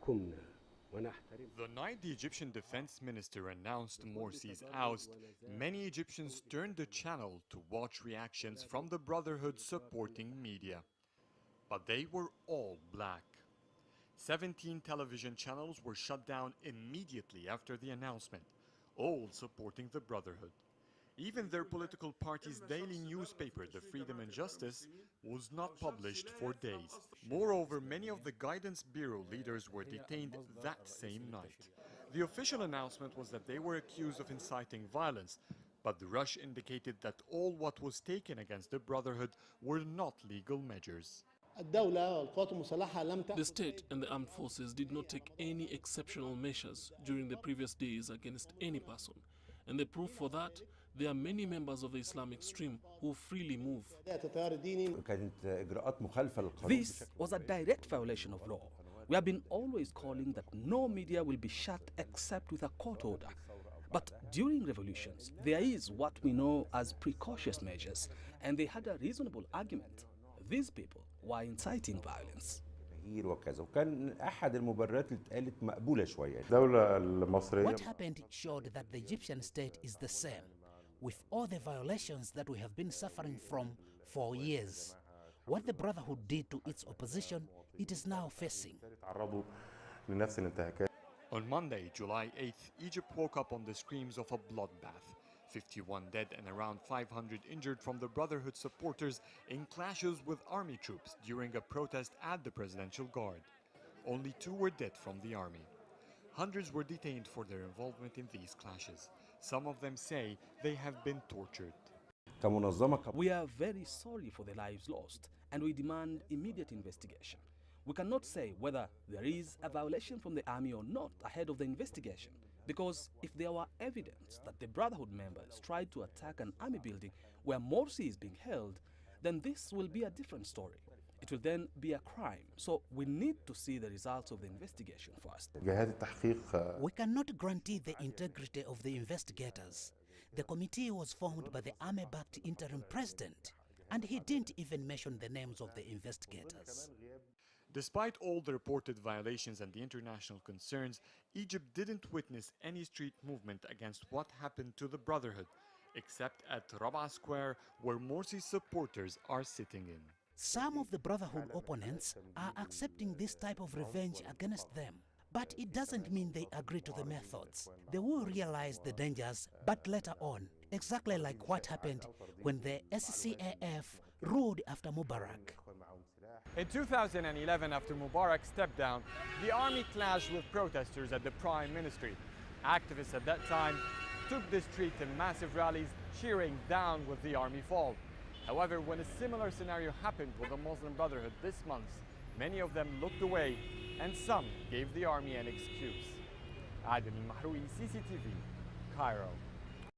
The night the Egyptian defense minister announced Morsi's oust, many Egyptians turned the channel to watch reactions from the Brotherhood supporting media. But they were all black. 17 television channels were shut down immediately after the announcement, all supporting the Brotherhood. Even their political party's daily newspaper, The Freedom and Justice, was not published for days. Moreover, many of the Guidance Bureau leaders were detained that same night. The official announcement was that they were accused of inciting violence, but the rush indicated that all what was taken against the Brotherhood were not legal measures. The state and the armed forces did not take any exceptional measures during the previous days against any person. And the proof for that, there are many members of the Islamic stream who freely move. This was a direct violation of law. We have been always calling that no media will be shut except with a court order. But during revolutions, there is what we know as precautious measures, and they had a reasonable argument. These people were inciting violence. What happened showed that the Egyptian state is the same, with all the violations that we have been suffering from for years. What the Brotherhood did to its opposition, it is now facing. On Monday, July 8th, Egypt woke up on the screams of a bloodbath. 51 dead and around 500 injured from the Brotherhood supporters in clashes with army troops during a protest at the Presidential Guard. Only 2 were dead from the army. Hundreds were detained for their involvement in these clashes. Some of them say they have been tortured. We are very sorry for the lives lost, and we demand immediate investigation. We cannot say whether there is a violation from the army or not ahead of the investigation, because if there were evidence that the Brotherhood members tried to attack an army building where Morsi is being held, then this will be a different story. It will then be a crime, so we need to see the results of the investigation first. We cannot guarantee the integrity of the investigators. The committee was formed by the army-backed interim president, and he didn't even mention the names of the investigators. Despite all the reported violations and the international concerns, Egypt didn't witness any street movement against what happened to the Brotherhood, except at Rabaa Square, where Morsi's supporters are sitting in. Some of the Brotherhood opponents are accepting this type of revenge against them. But it doesn't mean they agree to the methods. They will realize the dangers, but later on, exactly like what happened when the SCAF ruled after Mubarak. In 2011, after Mubarak stepped down, the army clashed with protesters at the Prime Ministry. Activists at that time took the street in massive rallies, cheering down with the army fall. However, when a similar scenario happened with the Muslim Brotherhood this month, many of them looked away, and some gave the army an excuse. Adel EL Mahrouky, CCTV, Cairo.